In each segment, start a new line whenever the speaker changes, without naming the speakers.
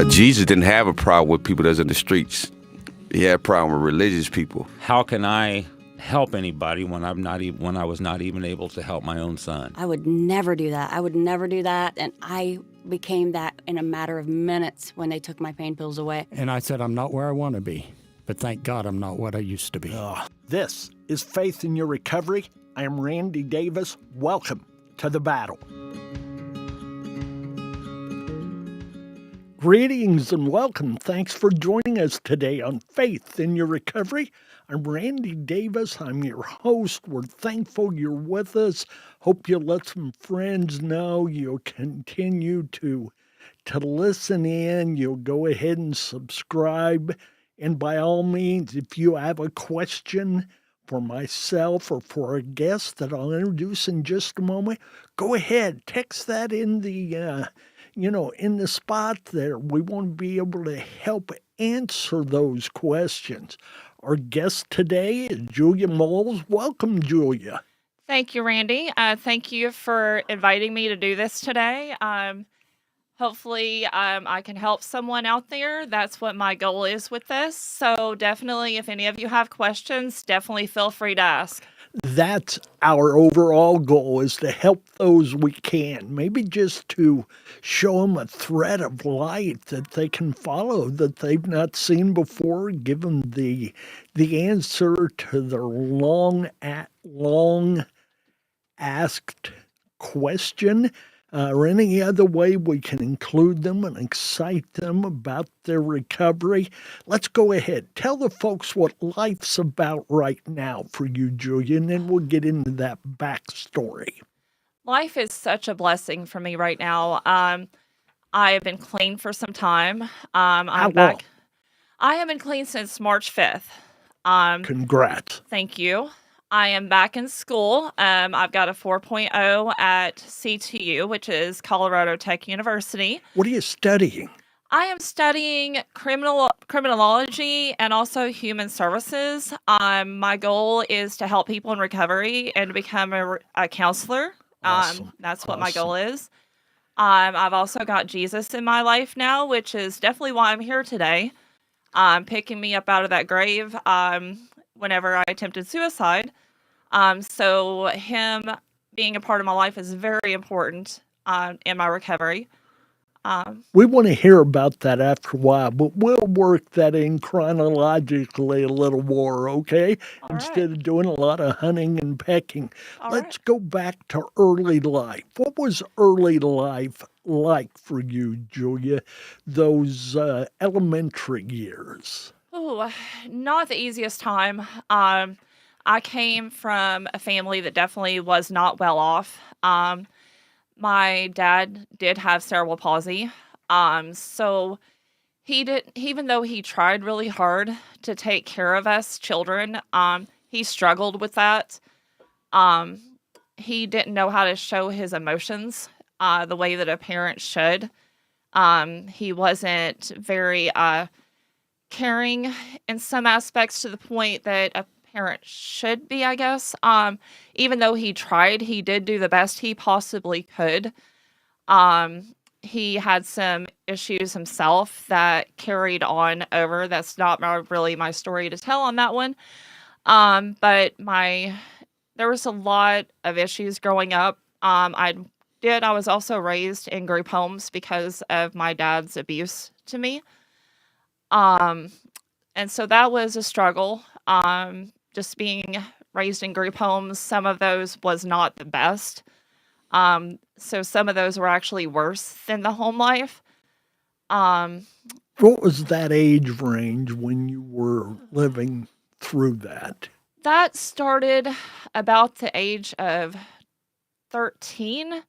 Jesus didn't have a problem with people that's in the streets. He had a problem with religious people.
How can I help anybody when I was not even able to help my own son?
I would never do that. I would never do that. And I became that in a matter of minutes when they took my pain pills away.
And I said, I'm not where I want to be, but thank God I'm not what I used to be.
This is Faith in Your Recovery. I am Randy Davis. Welcome to the battle. Greetings and welcome. Thanks for joining us today on Faith in Your Recovery. I'm Randy Davis. I'm your host. We're thankful you're with us. Hope you let some friends know. You'll continue to listen in. You'll go ahead and subscribe. And by all means, if you have a question for myself or for a guest that I'll introduce in just a moment, go ahead. Text that in the in the spot there. We want to be able to help answer those questions. Our guest today is Julia Moles. Welcome, Julia.
Thank you, Randy. Thank you for inviting me to do this today. Hopefully, I can help someone out there. That's what my goal is with this. So definitely, if any of you have questions, definitely feel free to ask.
That's our overall goal, is to help those we can. Maybe just to show them a thread of light that they can follow that they've not seen before, give them the answer to their long asked question, or any other way we can include them and excite them about their recovery. Let's go ahead. Tell the folks what life's about right now for you, Julia, and then we'll get into that backstory.
Life is such a blessing for me right now. I have been clean for some time. I'm back.
Long?
I have been clean since March 5th.
Congrats.
Thank you. I am back in school. I've got a 4.0 at CTU, which is Colorado Tech University.
What are you studying?
I am studying criminology and also human services. My goal is to help people in recovery and to become a counselor.
Awesome.
That's what my goal is. I've also got Jesus in my life now, which is definitely why I'm here today. Picking me up out of that grave whenever I attempted suicide. So him being a part of my life is very important in my recovery.
We want to hear about that after a while, but we'll work that in chronologically a little more, okay? Instead of doing a lot of hunting and pecking. Let's go back to early life. What was early life like for you, Julia, those elementary years?
Oh, not the easiest time. I came from a family that definitely was not well off. My dad did have cerebral palsy. So even though he tried really hard to take care of us children, he struggled with that. He didn't know how to show his emotions the way that a parent should. He wasn't very caring in some aspects, to the point that a parent should be, I guess. Even though he tried, he did do the best he possibly could. He had some issues himself that carried on over. That's not really my story to tell on that one. But there was a lot of issues growing up. I was also raised in group homes because of my dad's abuse to me. And so that was a struggle. Just being raised in group homes, some of those was not the best. So some of those were actually worse than the home life.
What was that age range when you were living through that?
That started about the age of 13.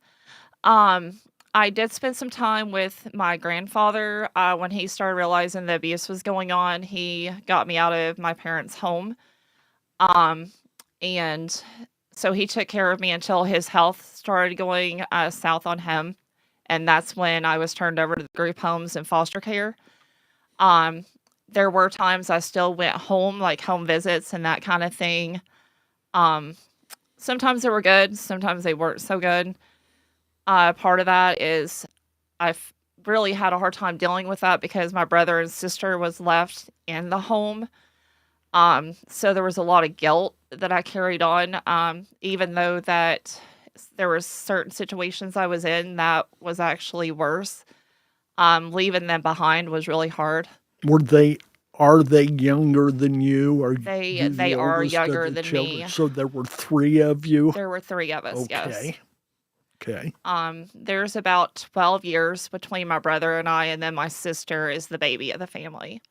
I did spend some time with my grandfather. When he started realizing the abuse was going on, he got me out of my parents' home. And so he took care of me until his health started going south on him. And that's when I was turned over to the group homes and foster care. There were times I still went home, like home visits and that kind of thing. Sometimes they were good, sometimes they weren't so good. Part of that is really had a hard time dealing with that because my brother and sister was left in the home. So there was a lot of guilt that I carried on, even though that there were certain situations I was in that was actually worse. Leaving them behind was really hard.
Were they are they younger than you? Are you
They
the
are
oldest of
younger
the
than
children?
me.
So there were three of you?
There were 3 of us, yes.
Okay. Okay.
There's about 12 years between my brother and I, and then my sister is the baby of the family.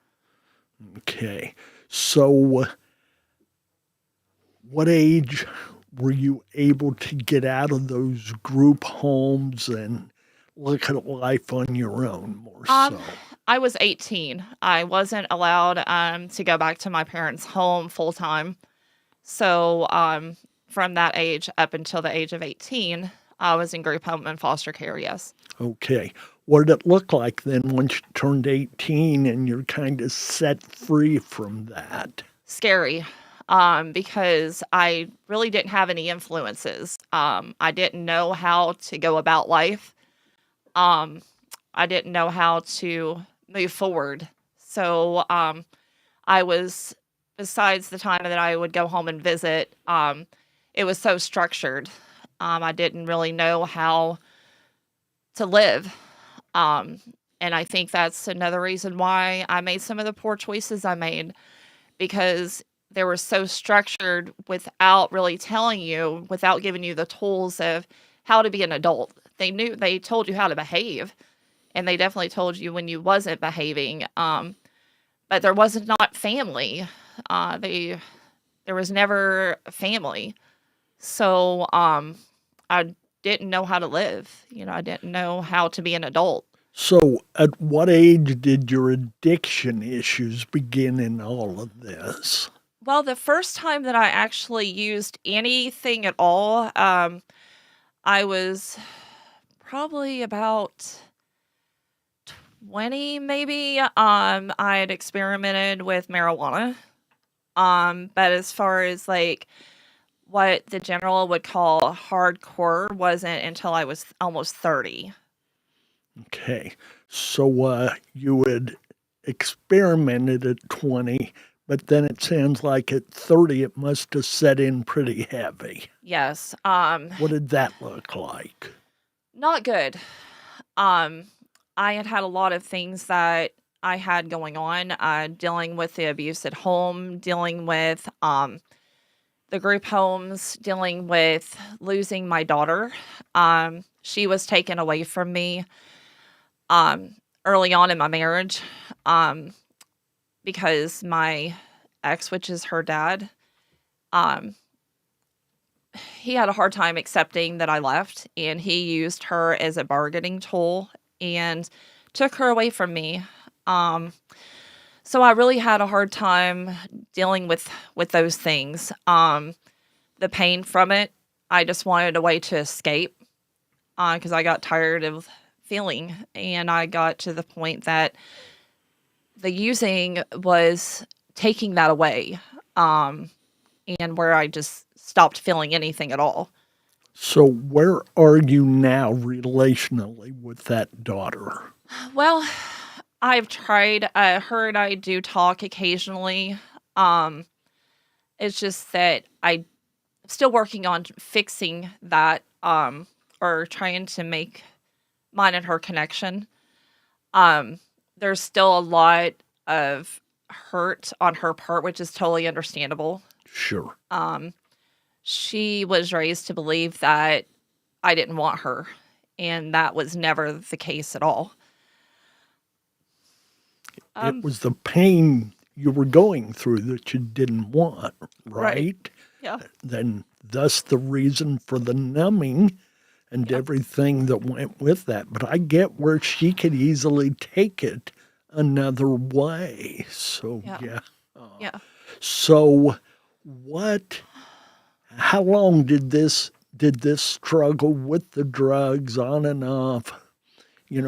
Okay. So what age were you able to get out of those group homes and look at life on your own more so?
I was 18. I wasn't allowed to go back to my parents' home full time. So from that age up until the age of 18, I was in group home and foster care, yes.
Okay. What did it look like then once you turned 18 and you're kind of set free from that?
Scary, because I really didn't have any influences. I didn't know how to go about life. Um, I didn't know how to move forward. So I was, besides the time that I would go home and visit, it was so structured. I didn't really know how to live. Um, and I think that's another reason why I made some of the poor choices I made, because they were so structured without really telling you, without giving you the tools of how to be an adult. They told you how to behave, and they definitely told you when you wasn't behaving. But there wasn't not family. There was never family. So I didn't know how to live. I didn't know how to be an adult.
So at what age did your addiction issues begin in all of this?
Well, the first time that I actually used anything at all, I was probably about 20 maybe. I had experimented with marijuana. But as far as like what the general would call hardcore wasn't until I was almost 30.
Okay. So you had experimented at 20, but then it sounds like at 30 it must have set in pretty heavy.
Yes.
What did that look like?
Not good. I had a lot of things that I had going on, dealing with the abuse at home, dealing with the group homes, dealing with losing my daughter. She was taken away from me early on in my marriage because my ex, which is her dad, he had a hard time accepting that I left, and he used her as a bargaining tool and took her away from me. So I really had a hard time dealing with those things. The pain from it, I just wanted a way to escape because I got tired of feeling, and I got to the point that the using was taking that away, and where I just stopped feeling anything at all.
So where are you now relationally with that daughter?
Well, I've tried. Her and I do talk occasionally. It's just that I'm still working on fixing that, or trying to make mine and her connection. There's still a lot of hurt on her part, which is totally understandable.
Sure.
She was raised to believe that I didn't want her, and that was never the case at all.
It was the pain you were going through that you didn't want, right?
Right. Yeah.
Then thus the reason for the numbing and everything that went with that. But I get where she could easily take it another way. So yeah.
Yeah.
So how long did this struggle with the drugs on and off?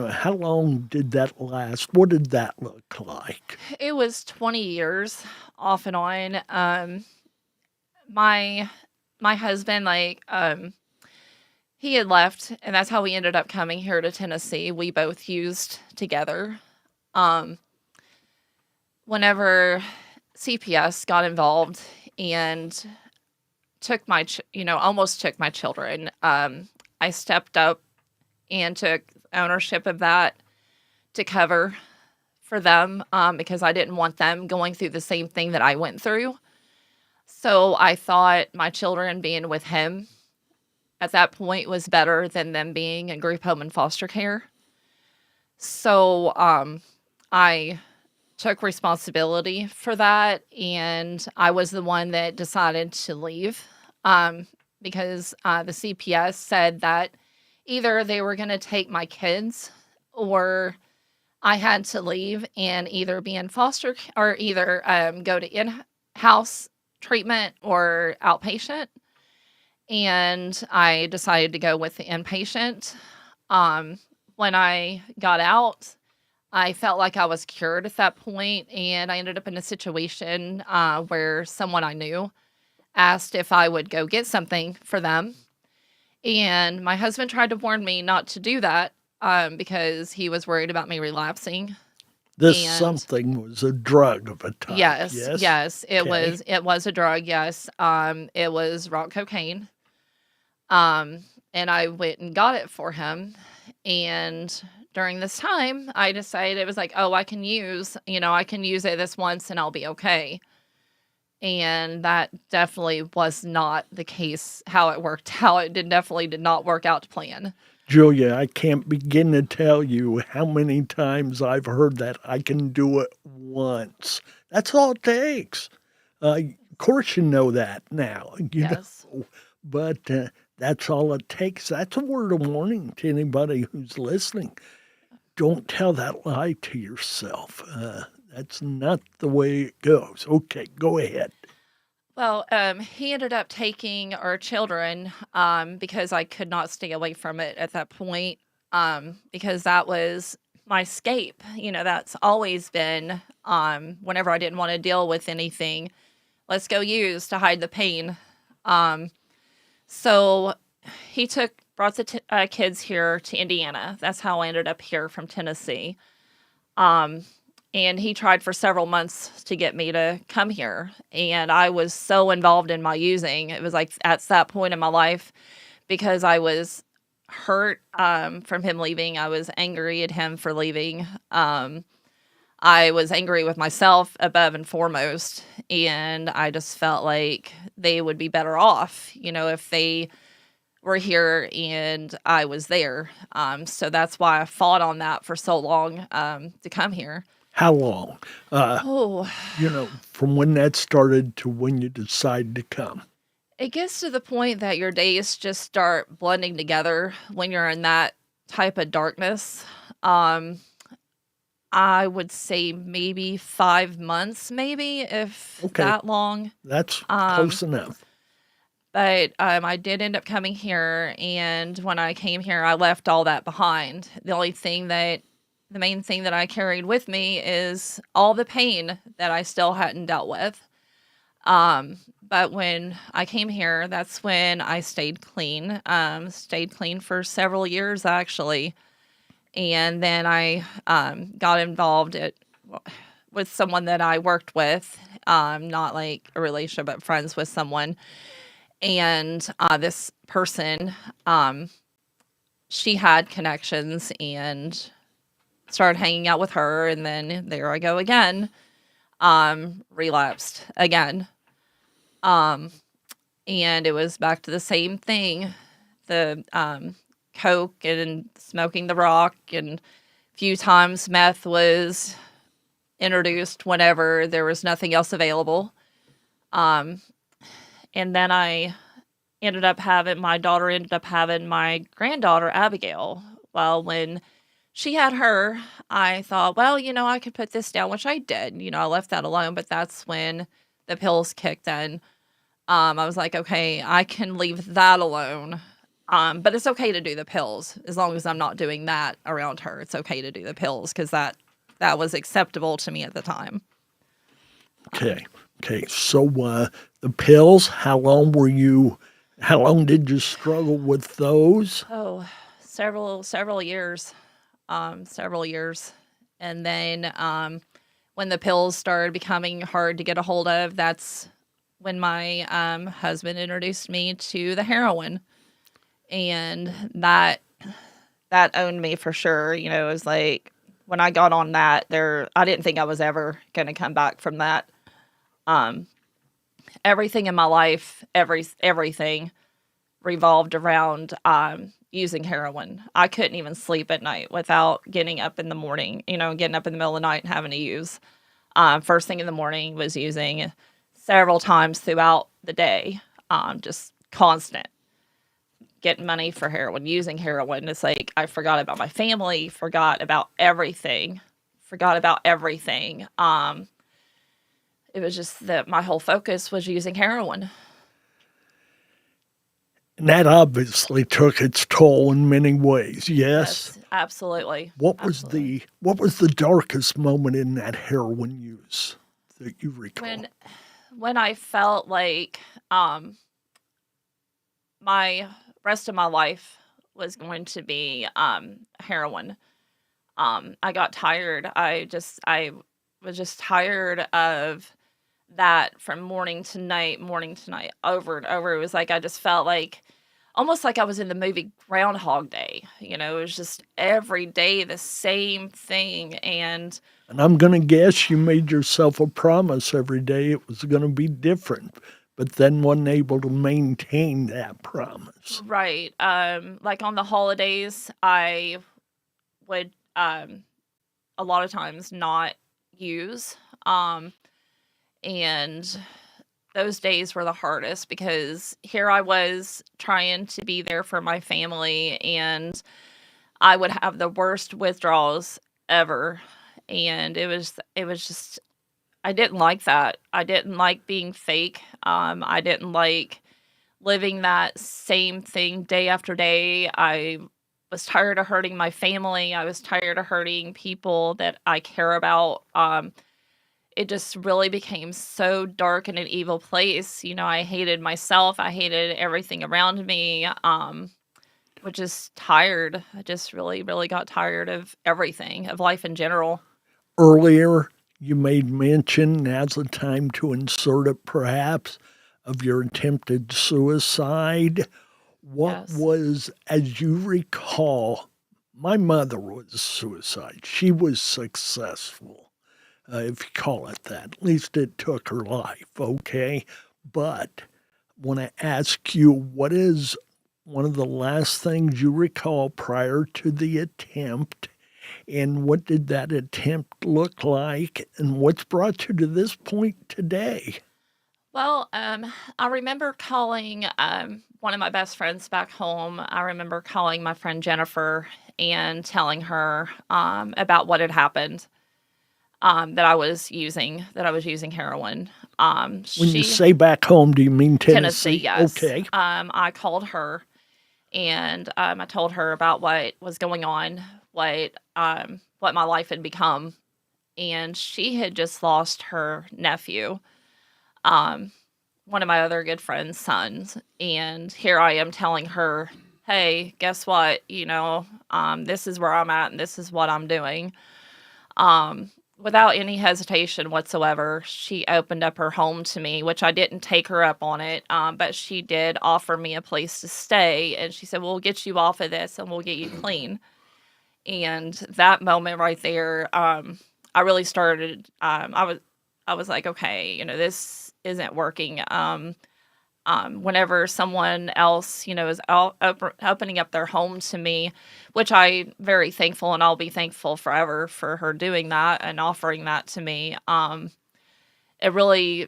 How long did that last? What did that look like?
It was 20 years off and on. My husband, he had left, and that's how we ended up coming here to Tennessee. We both used together. Um, Whenever CPS got involved and took almost took my children, I stepped up and took ownership of that to cover for them, because I didn't want them going through the same thing that I went through. So I thought my children being with him at that point was better than them being in group home and foster care. So I took responsibility for that, and I was the one that decided to leave, because the CPS said that either they were going to take my kids or I had to leave and either be in foster or either go to in-house treatment or outpatient. And I decided to go with the inpatient. When I got out, I felt like I was cured at that point, and I ended up in a situation where someone I knew asked if I would go get something for them. And my husband tried to warn me not to do that because he was worried about me relapsing.
This
And
something was a drug of a type.
yes, it
Okay.
was a drug. Yes, it was rock cocaine. And I went and got it for him. And during this time, I decided it was like, oh, I can use it this once and I'll be okay. And that definitely was not the case how it worked out. It definitely did not work out to plan.
Julia, I can't begin to tell you how many times I've heard that I can do it once. That's all it takes. Of course, you know that now.
Yes.
But that's all it takes. That's a word of warning to anybody who's listening. Don't tell that lie to yourself. That's not the way it goes. Okay, go ahead.
Well, he ended up taking our children because I could not stay away from it at that point, because that was my escape. That's always been whenever I didn't want to deal with anything, let's go use to hide the pain. So he brought the kids here to Indiana. That's how I ended up here from Tennessee. And he tried for several months to get me to come here. And I was so involved in my using. It was like at that point in my life, because I was hurt from him leaving. I was angry at him for leaving. I was angry with myself above and foremost. And I just felt like they would be better off, if they were here and I was there. So that's why I fought on that for so long to come here.
How long?
Oh,
From when that started to when you decided to come.
it gets to the point that your days just start blending together when you're in that type of darkness. I would say maybe 5 months, maybe, if
Okay.
that long.
That's close enough.
But I did end up coming here, and when I came here, I left all that behind. The main thing that I carried with me is all the pain that I still hadn't dealt with. But when I came here, that's when I stayed clean. Stayed clean for several years, actually. And then I got involved with someone that I worked with, not like a relationship, but friends with someone. And this person, she had connections and started hanging out with her. And then there I go again, relapsed again. And it was back to the same thing, the coke and smoking the rock, and a few times meth was introduced whenever there was nothing else available. And then my daughter ended up having my granddaughter, Abigail. Well, when she had her, I thought, well, I could put this down, which I did. I left that alone, but that's when the pills kicked in. I was like, okay, I can leave that alone. But it's okay to do the pills as long as I'm not doing that around her. It's okay to do the pills because that was acceptable to me at the time.
Okay. So the pills, how long were you How long did you struggle with those?
Oh, several years, several years. And then when the pills started becoming hard to get a hold of, that's when my husband introduced me to the heroin, and that owned me for sure. You know, it was like when I got on that, I didn't think I was ever going to come back from that. Um, Everything in my life, everything revolved around using heroin. I couldn't even sleep at night without getting up in the morning, getting up in the middle of the night and having to use. First thing in the morning was using several times throughout the day, just constant. Getting money for heroin, using heroin. It's like I forgot about my family, forgot about everything. It was just that my whole focus was using heroin.
And that obviously took its toll in many ways, yes?
Yes, absolutely.
What was
Absolutely.
the darkest moment in that heroin use that you recall?
When I felt like my rest of my life was going to be heroin. I got tired. I was just tired of that from morning to night, over and over. It was like I just felt like almost like I was in the movie Groundhog Day. It was just every day the same thing. And
I'm going to guess you made yourself a promise every day it was going to be different, but then wasn't able to maintain that promise.
right, like on the holidays, I would a lot of times not use. And those days were the hardest because here I was trying to be there for my family, and I would have the worst withdrawals ever. And it was just I didn't like that. I didn't like being fake. I didn't like living that same thing day after day. I was tired of hurting my family. I was tired of hurting people that I care about. It just really became so dark and an evil place. I hated myself. I hated everything around me. Was just tired. I just really, really got tired of everything, of life in general.
Earlier, you made mention, now's the time to insert it perhaps, of your attempted suicide. What
Yes.
was, as you recall, my mother was suicide. She was successful, if you call it that. At least it took her life, okay? But I want to ask you, what is one of the last things you recall prior to the attempt? And what did that attempt look like? And what's brought you to this point today?
Well, I remember calling one of my best friends back home. I remember calling my friend Jennifer and telling her about what had happened. That I was using heroin.
When you
She
say back home, do you mean
Tennessee,
Tennessee?
yes.
Okay.
I called her and I told her about what was going on, what my life had become, and she had just lost her nephew, um, one of my other good friend's sons, and here I am telling her, "Hey, guess what? This is where I'm at, and this is what I'm doing." Without any hesitation whatsoever, she opened up her home to me, which I didn't take her up on it, but she did offer me a place to stay, and she said, "We'll get you off of this, and we'll get you clean." And that moment right there, I really started. I was like, okay, this isn't working. Whenever someone else, is opening up their home to me, which I'm very thankful, and I'll be thankful forever for her doing that and offering that to me. It really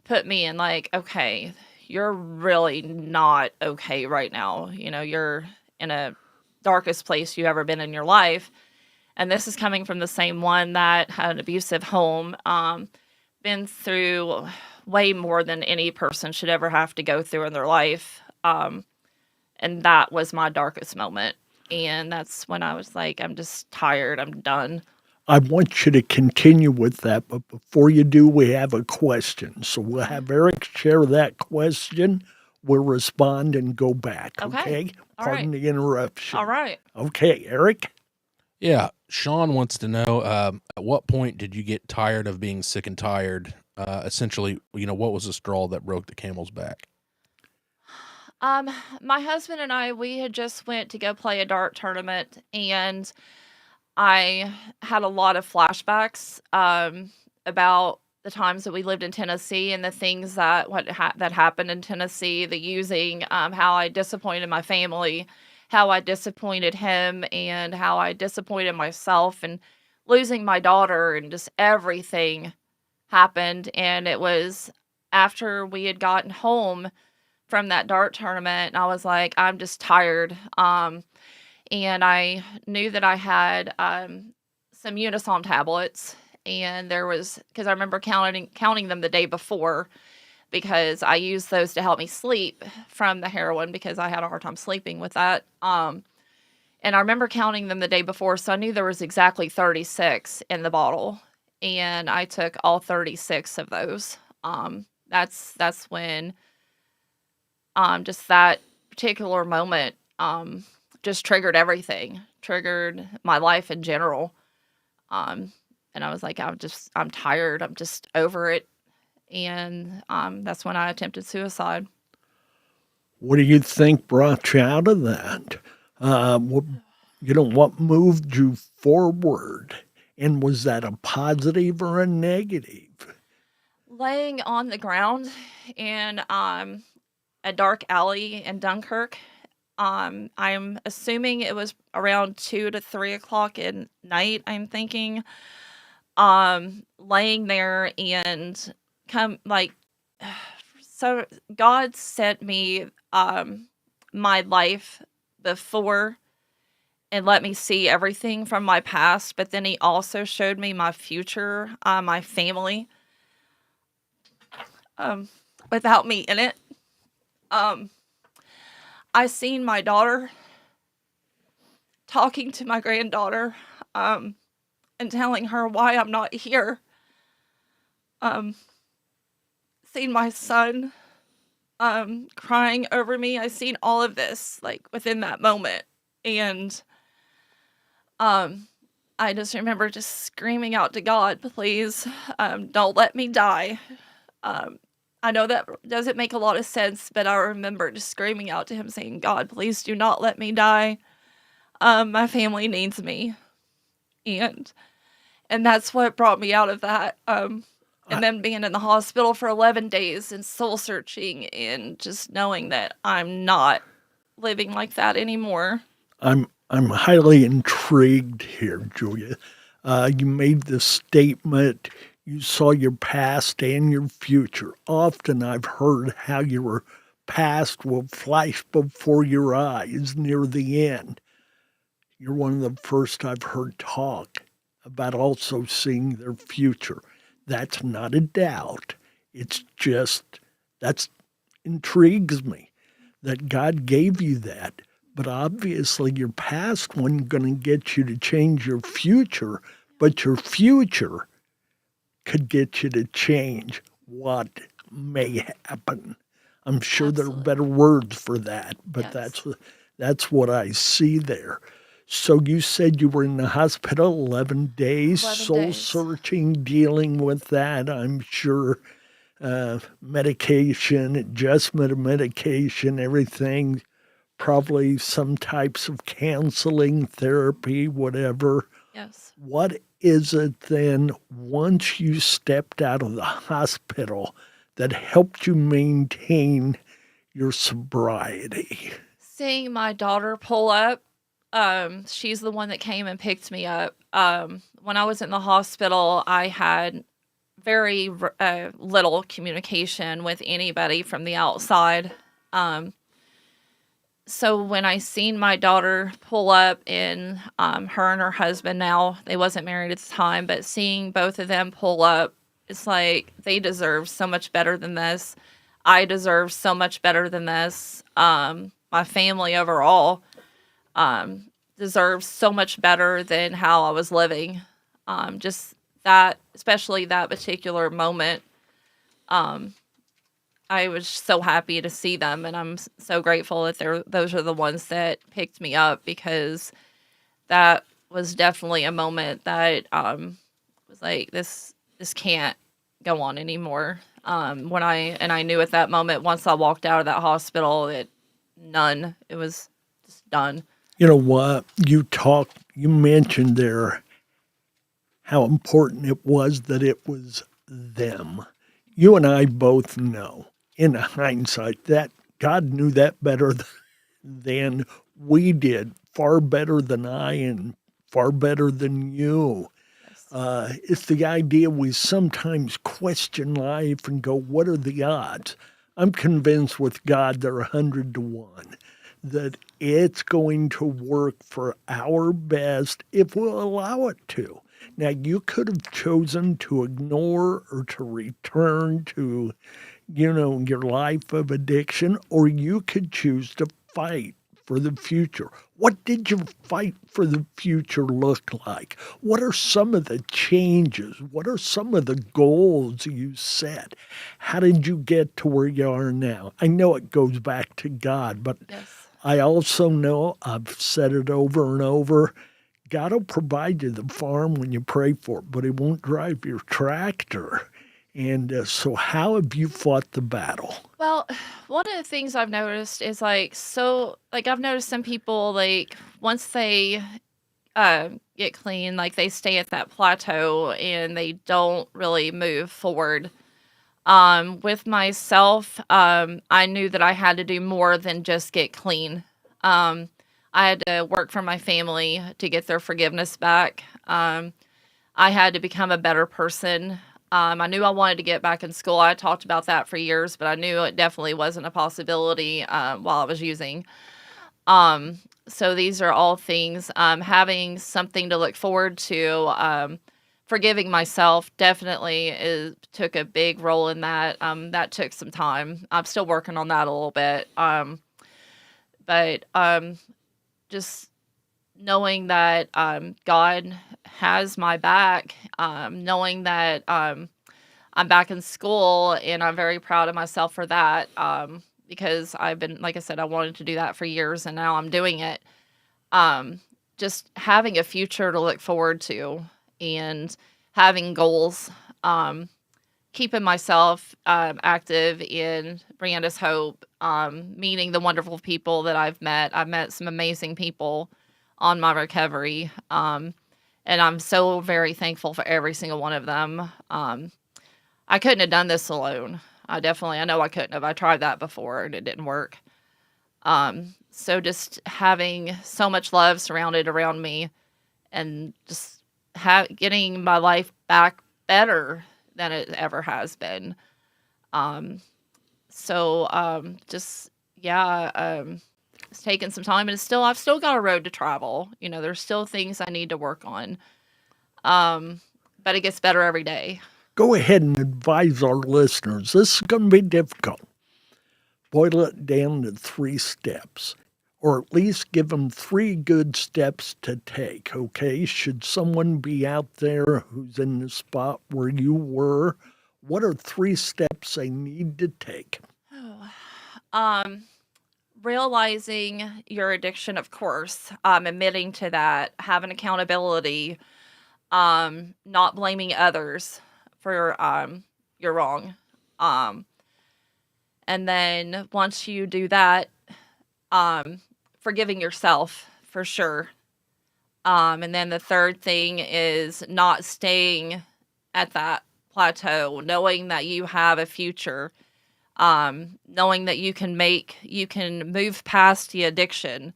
put me in like, okay, you're really not okay right now. You're in a darkest place you ever been in your life. And this is coming from the same one that had an abusive home, been through way more than any person should ever have to go through in their life. And that was my darkest moment. And that's when I was like, I'm just tired. I'm done.
I want you to continue with that, but before you do, we have a question. So we'll have Eric share that question We'll respond and go back,
Okay.
okay?
All
Pardon
right.
the interruption.
All right.
Okay, Eric?
Yeah, Sean wants to know, at what point did you get tired of being sick and tired? Essentially, what was the straw that broke the camel's back?
My husband and I, we had just went to go play a dart tournament, and I had a lot of flashbacks about the times that we lived in Tennessee and the things that that happened in Tennessee, the using, how I disappointed my family, how I disappointed him, and how I disappointed myself, and losing my daughter, and just everything happened. And it was after we had gotten home from that dart tournament, and I was like, I'm just tired. And I knew that I had some Unisom tablets, and there was, because I remember counting them the day before, because I used those to help me sleep from the heroin because I had a hard time sleeping with that. And I remember counting them the day before, so I knew there was exactly 36 in the bottle, and I took all 36 of those. That's when just that particular moment just triggered everything, triggered my life in general. And I was like, I'm tired. I'm just over it. And that's when I attempted suicide.
What do you think brought you out of that? What moved you forward? And was that a positive or a negative?
Laying on the ground in a dark alley in Dunkirk. I'm assuming it was around 2 to 3 o'clock at night, I'm thinking. Laying there and so God sent me my life before and let me see everything from my past, but then he also showed me my future, my family, without me in it. I seen my daughter talking to my granddaughter, and telling her why I'm not here. Seen my son, crying over me. I seen all of this, within that moment. And, I just remember just screaming out to God, please, don't let me die. I know that doesn't make a lot of sense, but I remember just screaming out to him saying, God, please do not let me die. My family needs me. And that's what brought me out of that. And then being in the hospital for 11 days and soul searching and just knowing that I'm not living like that anymore.
I'm highly intrigued here, Julia. You made the statement you saw your past and your future. Often I've heard how your past will flash before your eyes near the end. You're one of the first I've heard talk about also seeing their future. That's not a doubt. It's just, that intrigues me that God gave you that. But obviously your past wasn't going to get you to change your future, but your future could get you to change what may happen. I'm sure there are better words for that, but
Yes.
that's what I see there. So you said you were in the hospital 11 days,
11
soul
days.
searching, dealing with that, I'm sure. Medication, adjustment of medication, everything, probably some types of counseling, therapy, whatever.
Yes.
What is it then, once you stepped out of the hospital, that helped you maintain your sobriety?
Seeing my daughter pull up, she's the one that came and picked me up. When I was in the hospital, I had very little communication with anybody from the outside. So when I seen my daughter pull up and her and her husband, now they wasn't married at the time, but seeing both of them pull up, it's like they deserve so much better than this. I deserve so much better than this. My family overall deserves so much better than how I was living. Just that, especially that particular moment, I was so happy to see them, and I'm so grateful that those are the ones that picked me up, because that was definitely a moment that was like, this can't go on anymore. I knew at that moment, once I walked out of that hospital, that it was just done.
You know what? You mentioned there how important it was that it was them. You and I both know, in hindsight, that God knew that better than we did, far better than I and far better than you. It's the idea we sometimes question life and go, what are the odds? I'm convinced with God they're 100 to 1, that it's going to work for our best if we'll allow it to. Now, you could have chosen to ignore or to return to, your life of addiction, or you could choose to fight for the future. What did your fight for the future look like? What are some of the changes? What are some of the goals you set? How did you get to where you are now? I know it goes back to God, but
Yes.
I also know, I've said it over and over, God will provide you the farm when you pray for it, but he won't drive your tractor. And so how have you fought the battle?
Well, one of the things I've noticed is I've noticed some people, like, once they get clean, like, they stay at that plateau and they don't really move forward. With myself, I knew that I had to do more than just get clean. I had to work for my family to get their forgiveness back. I had to become a better person. I knew I wanted to get back in school. I talked about that for years, but I knew it definitely wasn't a possibility while I was using. So these are all things. Having something to look forward to. Forgiving myself definitely took a big role in that. That took some time. I'm still working on that a little bit. But just knowing that God has my back, knowing that I'm back in school, and I'm very proud of myself for that, because I've been, like I said, I wanted to do that for years, and now I'm doing it. Just having a future to look forward to and having goals, keeping myself active in Brianna's Hope, meeting the wonderful people that I've met. I've met some amazing people on my recovery, and I'm so very thankful for every single one of them. I couldn't have done this alone. I know I couldn't have. I tried that before and it didn't work. So just having so much love surrounded around me, and just getting my life back better than it ever has been. Just, yeah, it's taken some time, and I've still got a road to travel. There's still things I need to work on. But it gets better every day.
Go ahead and advise our listeners. This is going to be difficult. Boil it down to 3 steps, or at least give them 3 good steps to take, okay? Should someone be out there who's in the spot where you were, what are 3 steps they need to take?
Realizing your addiction, of course, admitting to that, having accountability, not blaming others for your wrong. And then once you do that, forgiving yourself for sure. And then the third thing is not staying at that plateau, knowing that you have a future, knowing that you can move past the addiction.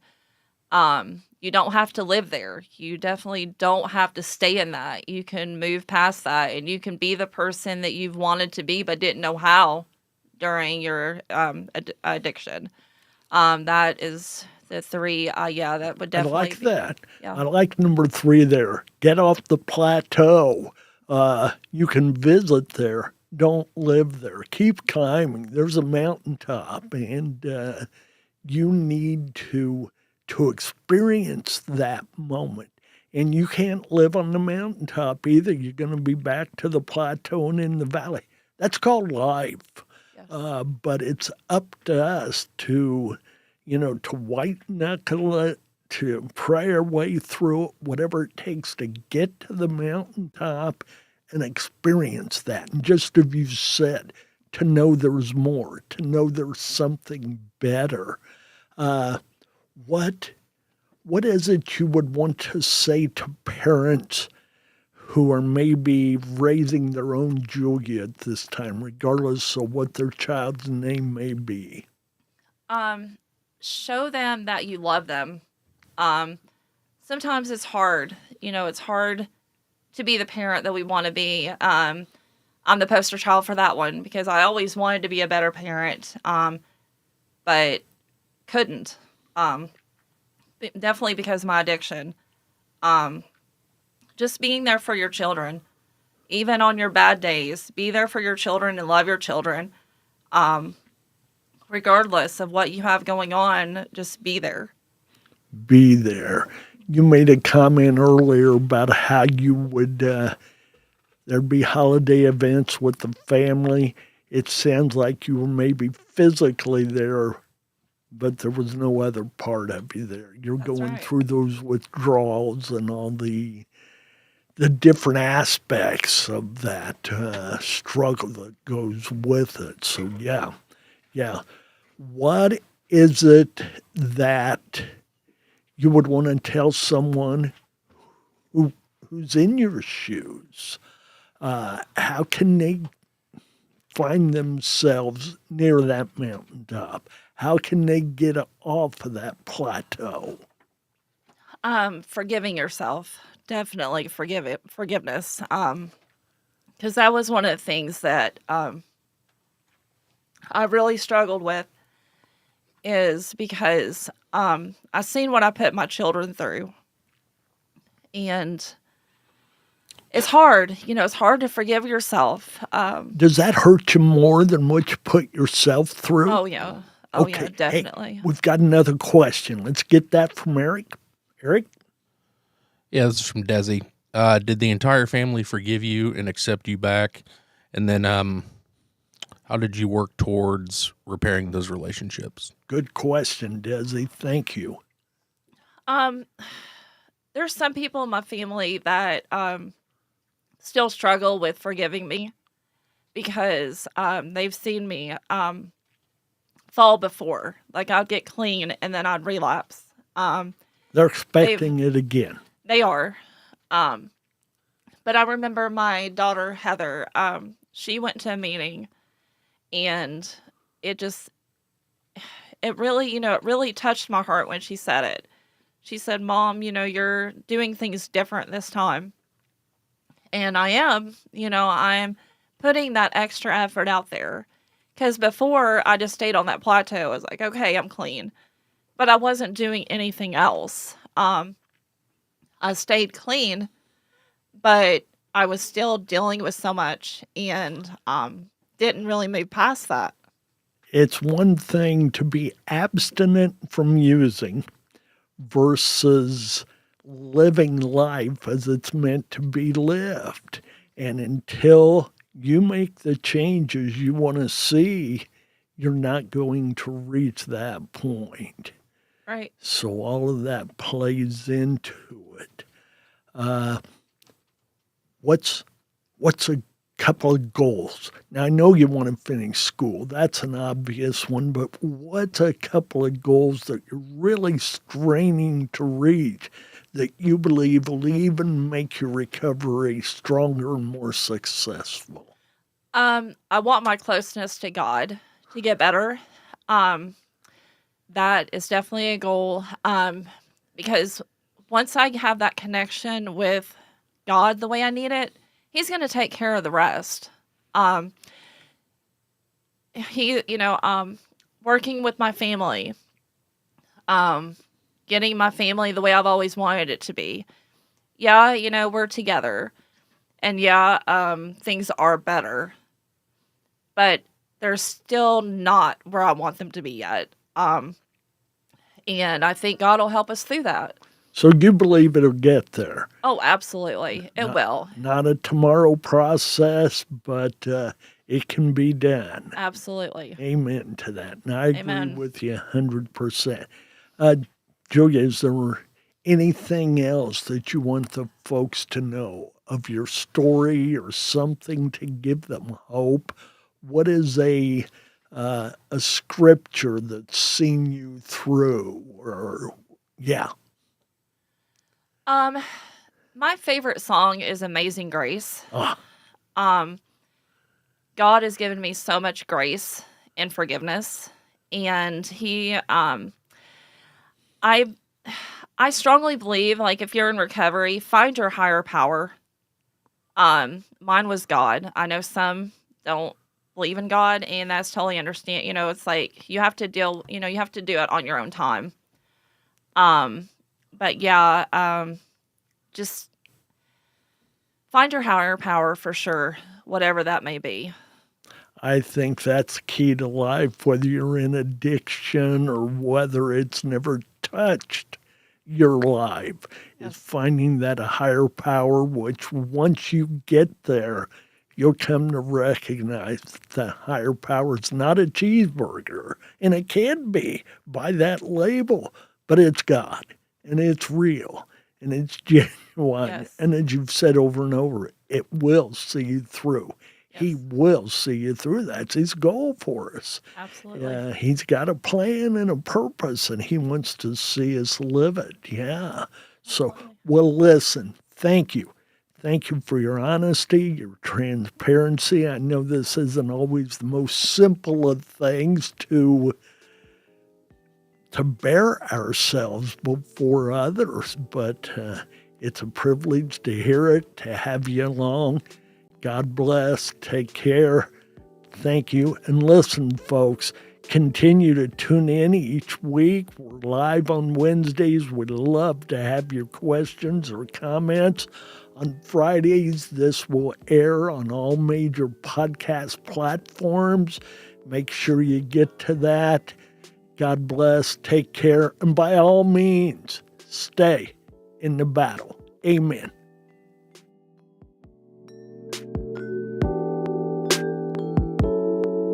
You don't have to live there. You definitely don't have to stay in that. You can move past that, and you can be the person that you've wanted to be but didn't know how during your addiction. That is the 3. That would definitely
I like that.
Yeah.
I like number 3 there. Get off the plateau. You can visit there. Don't live there. Keep climbing. There's a mountaintop, and you need to experience that moment. And you can't live on the mountaintop either. You're going to be back to the plateau and in the valley. That's called life.
Yes.
But it's up to us to, to white knuckle it, to pray our way through it, whatever it takes to get to the mountaintop and experience that. And just as you said, to know there's more, to know there's something better. What is it you would want to say to parents who are maybe raising their own Julia at this time, regardless of what their child's name may be?
Show them that you love them. Sometimes it's hard. It's hard to be the parent that we want to be. I'm the poster child for that one because I always wanted to be a better parent, but couldn't. Definitely because of my addiction. Just being there for your children, even on your bad days. Be there for your children and love your children. Regardless of what you have going on, just be there.
Be there. You made a comment earlier about how you would, there'd be holiday events with the family. It sounds like you were maybe physically there, but there was no other part of you there. You're
That's
going
right.
through those withdrawals and all the different aspects of that struggle that goes with it. So yeah. What is it that you would want to tell someone who's in your shoes? How can they find themselves near that mountaintop? How can they get off of that plateau?
Forgiving yourself. Definitely forgiveness. Because that was one of the things that I really struggled with is because I seen what I put my children through. And it's hard. It's hard to forgive yourself.
Does that hurt you more than what you put yourself through?
Oh, yeah. Oh,
Okay.
yeah, definitely.
Hey, we've got another question. Let's get that from Eric. Eric?
Yeah, this is from Desi. Did the entire family forgive you and accept you back? And then how did you work towards repairing those relationships?
Good question, Desi. Thank you.
There's some people in my family that still struggle with forgiving me because they've seen me fall before. Like I'd get clean and then I'd relapse.
They're expecting it again.
They are. But I remember my daughter, Heather, she went to a meeting and it really touched my heart when she said it. She said, Mom, you're doing things different this time. And I am, I'm putting that extra effort out there. Because before I just stayed on that plateau. I was like, okay, I'm clean. But I wasn't doing anything else. I stayed clean, but I was still dealing with so much and didn't really move past that.
It's one thing to be abstinent from using versus living life as it's meant to be lived. And until you make the changes you want to see, you're not going to reach that point.
Right.
So all of that plays into it. What's a couple of goals? Now, I know you want to finish school. That's an obvious one, but what's a couple of goals that you're really straining to reach that you believe will even make your recovery stronger and more successful?
I want my closeness to God to get better. That is definitely a goal. Because once I have that connection with God the way I need it, He's going to take care of the rest. Working with my family, getting my family the way I've always wanted it to be. Yeah, we're together. And things are better. But they're still not where I want them to be yet. And I think God will help us through that.
So you believe it'll get there?
Oh, absolutely. It will.
Not a tomorrow process, but it can be done.
Absolutely.
Amen to that. And I agree
Amen.
with you 100%. Julia, is there anything else that you want the folks to know of your story or something to give them hope? What is a scripture that's seen you through? Or yeah,
My favorite song is Amazing Grace.
Ah,
God has given me so much grace and forgiveness, and I strongly believe, like, if you're in recovery, find your higher power. Mine was God. I know some don't believe in God, and that's totally understand. It's like you have to do it on your own time. But yeah, just find your higher power for sure, whatever that may be.
I think that's key to life, whether you're in addiction or whether it's never touched your life, is
Yes.
finding that a higher power, which once you get there, you'll come to recognize that the higher power is not a cheeseburger, and it can be by that label, but it's God, and it's real, and it's genuine,
Yes.
and as you've said over and over, it will see you through. He
Yes.
will see you through. That's his goal for us.
Absolutely.
He's got a plan and a purpose, and he wants to see us live it. Yeah. So, well, listen, thank you. Thank you for your honesty, your transparency. I know this isn't always the most simple of things to bear ourselves before others, but it's a privilege to hear it, to have you along. God bless. Take care. Thank you. And listen, folks, continue to tune in each week. We're live on Wednesdays. We'd love to have your questions or comments. On Fridays, this will air on all major podcast platforms. Make sure you get to that. God bless. Take care. And by all means, stay in the battle. Amen.